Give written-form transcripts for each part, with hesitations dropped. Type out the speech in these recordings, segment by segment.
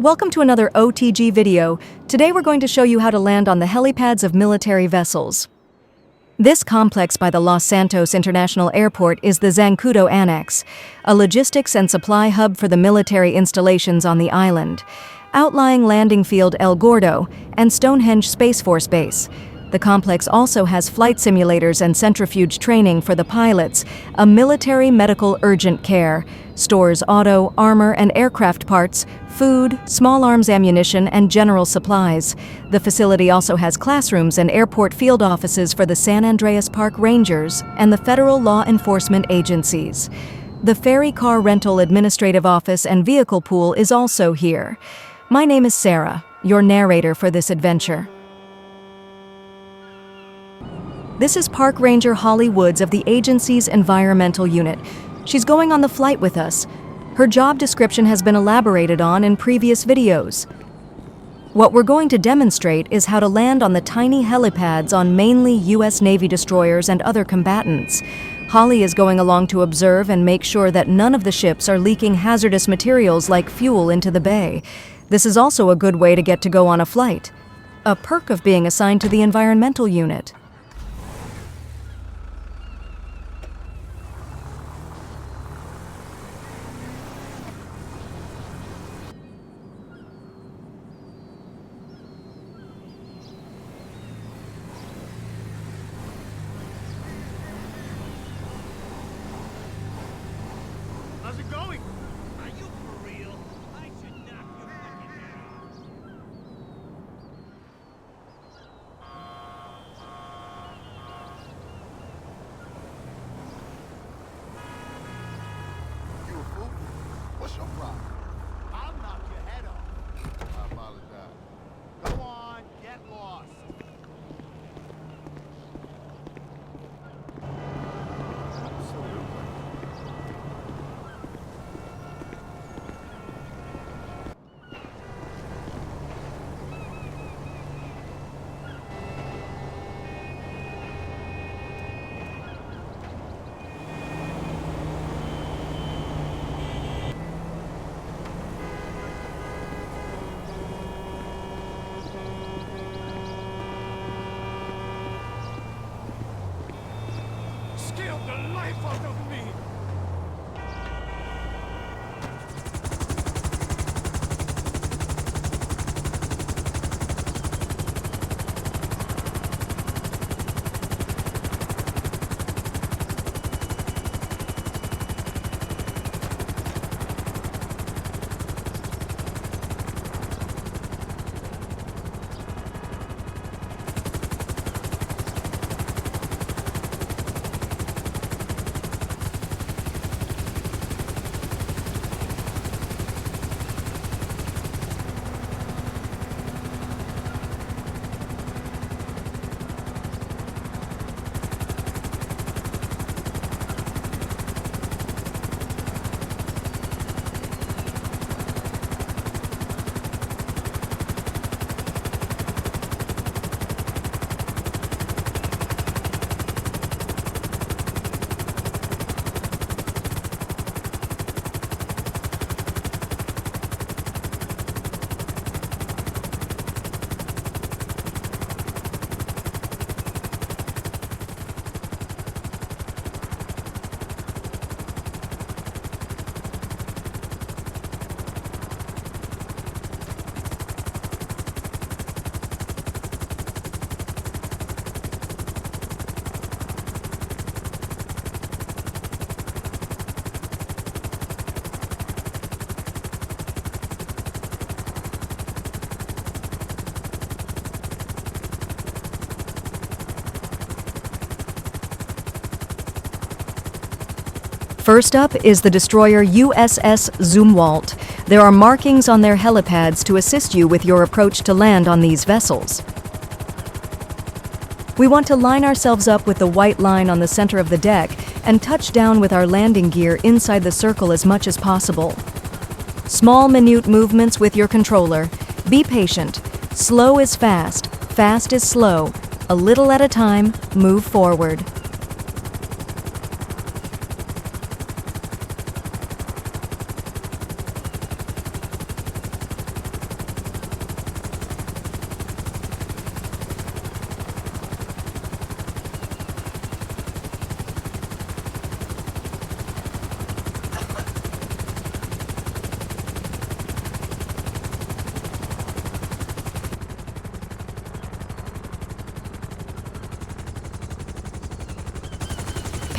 Welcome to another OTG video. Today we're going to show you how to land on the helipads of military vessels. This complex by the Los Santos International Airport is the Zancudo Annex, a logistics and supply hub for the military installations on the island. Outlying landing field El Gordo and Stonehenge Space Force Base. The complex also has flight simulators and centrifuge training for the pilots, a military medical urgent care, stores auto, armor, and aircraft parts, food, small arms ammunition, and general supplies. The facility also has classrooms and airport field offices for the San Andreas Park Rangers and the federal law enforcement agencies. The Ferry Car Rental Administrative Office and Vehicle Pool is also here. My name is Sarah, your narrator for this adventure. This is Park Ranger Holly Woods of the agency's environmental unit. She's going on the flight with us. Her job description has been elaborated on in previous videos. What we're going to demonstrate is how to land on the tiny helipads on mainly U.S. Navy destroyers and other combatants. Holly is going along to observe and make sure that none of the ships are leaking hazardous materials like fuel into the bay. This is also a good way to get to go on a flight. A perk of being assigned to the environmental unit. How's it going? Are you for real? I should knock your fucking head off. You a fool? What's your problem? I'll knock your head off. I apologize. Go on, get lost. Scared the life out of me. First up is the destroyer USS Zumwalt. There are markings on their helipads to assist you with your approach to land on these vessels. We want to line ourselves up with the white line on the center of the deck and touch down with our landing gear inside the circle as much as possible. Small, minute movements with your controller. Be patient. Slow is fast, fast is slow. A little at a time, move forward.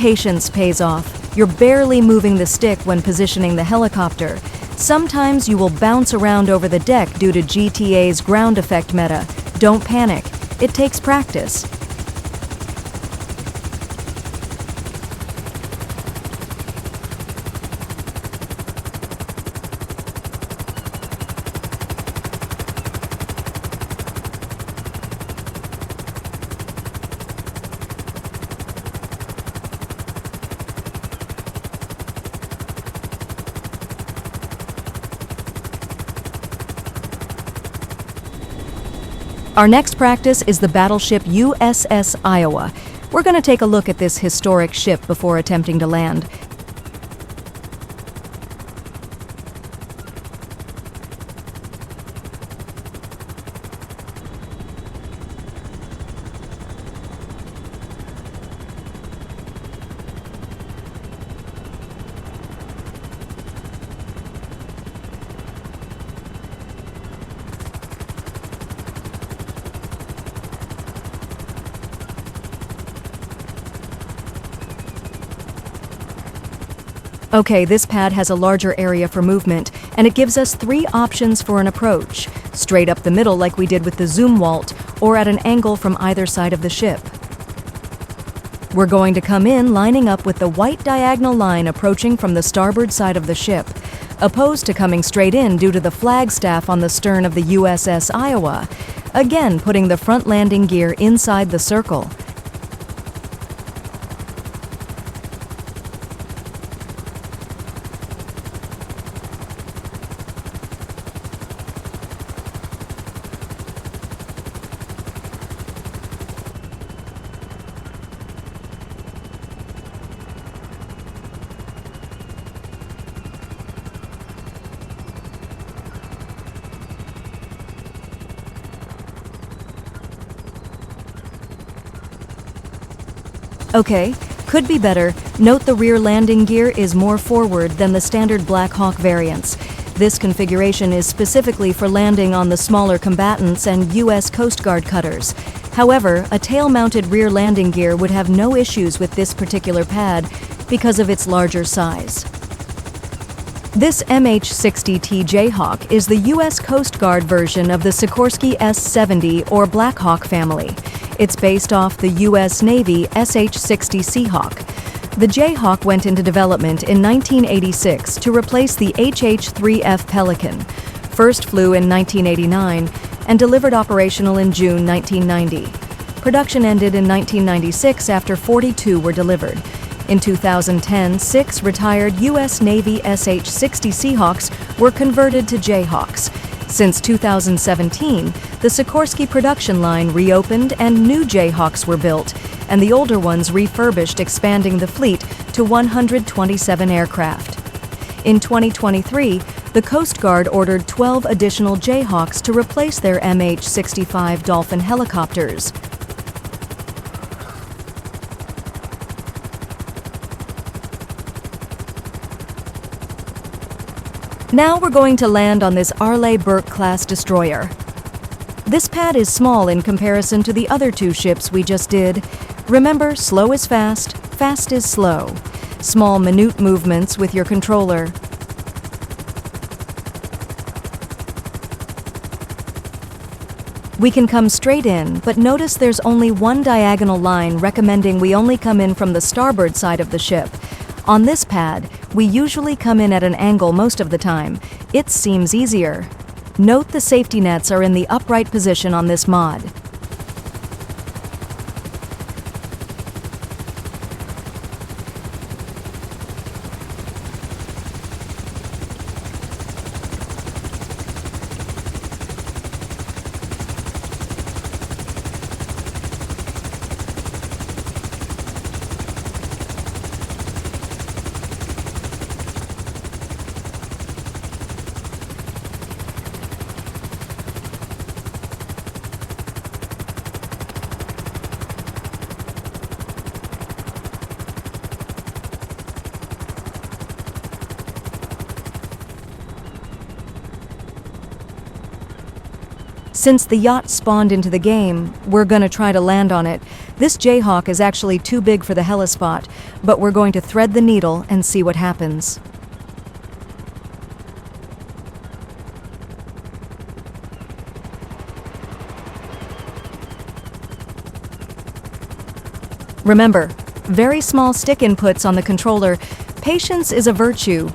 patience pays off. You're barely moving the stick when positioning the helicopter. Sometimes you will bounce around over the deck due to GTA's ground effect meta. Don't panic. It takes practice. Our next practice is the battleship USS Iowa. We're going to take a look at this historic ship before attempting to land. Okay, this pad has a larger area for movement, and it gives us 3 options for an approach: straight up the middle like we did with the Zumwalt, or at an angle from either side of the ship. We're going to come in lining up with the white diagonal line approaching from the starboard side of the ship, opposed to coming straight in due to the flagstaff on the stern of the USS Iowa, again putting the front landing gear inside the circle. Okay, could be better. Note the rear landing gear is more forward than the standard Black Hawk variants. This configuration is specifically for landing on the smaller combatants and U.S. Coast Guard cutters. However, a tail-mounted rear landing gear would have no issues with this particular pad because of its larger size. This MH-60T Jayhawk is the U.S. Coast Guard version of the Sikorsky S-70 or Black Hawk family. It's based off the U.S. Navy SH-60 Seahawk. The Jayhawk went into development in 1986 to replace the HH-3F Pelican. First flew in 1989 and delivered operational in June 1990. Production ended in 1996 after 42 were delivered. In 2010, 6 retired U.S. Navy SH-60 Seahawks were converted to Jayhawks. Since 2017, the Sikorsky production line reopened and new Jayhawks were built, and the older ones refurbished, expanding the fleet to 127 aircraft. In 2023, the Coast Guard ordered 12 additional Jayhawks to replace their MH-65 Dolphin helicopters. Now we're going to land on this Arleigh Burke-class destroyer. This pad is small in comparison to the other 2 ships we just did. Remember, slow is fast, fast is slow. Small, minute movements with your controller. We can come straight in, but notice there's only one diagonal line recommending we only come in from the starboard side of the ship. On this pad, we usually come in at an angle most of the time. It seems easier. Note the safety nets are in the upright position on this mod. Since the yacht spawned into the game, we're gonna try to land on it. This Jayhawk is actually too big for the helispot, but we're going to thread the needle and see what happens. Remember, very small stick inputs on the controller. Patience is a virtue.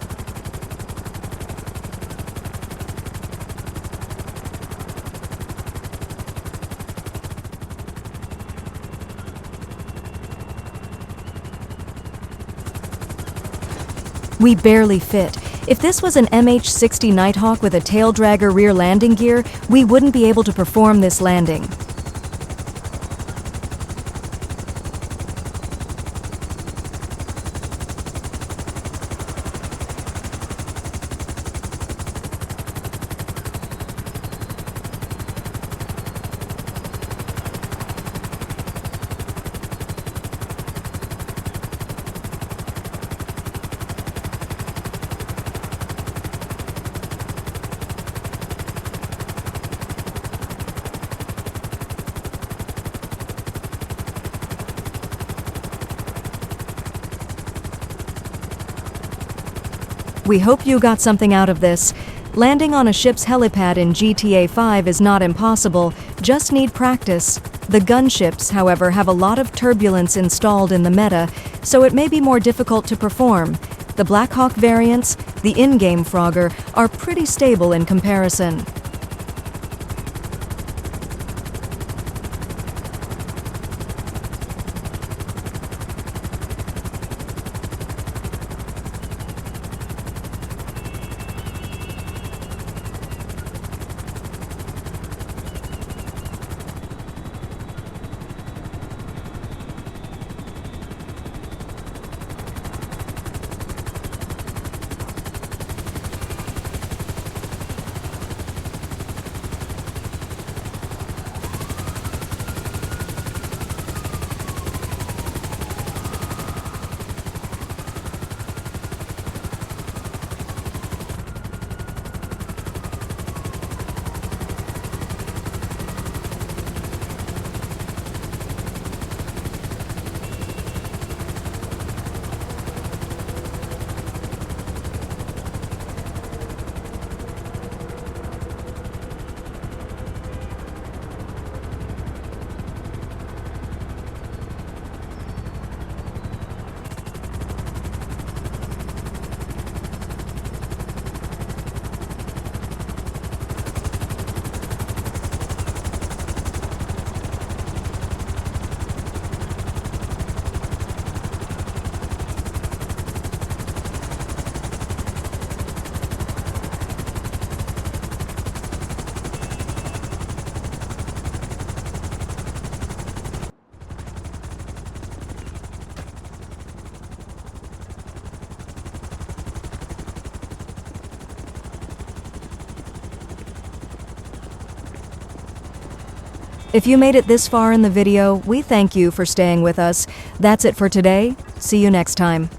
We barely fit. If this was an MH-60 Nighthawk with a tail dragger rear landing gear, we wouldn't be able to perform this landing. We hope you got something out of this. Landing on a ship's helipad in GTA 5 is not impossible, just need practice. The gunships, however, have a lot of turbulence installed in the meta, so it may be more difficult to perform. The Blackhawk variants, the in-game Frogger, are pretty stable in comparison. If you made it this far in the video, we thank you for staying with us. That's it for today. See you next time.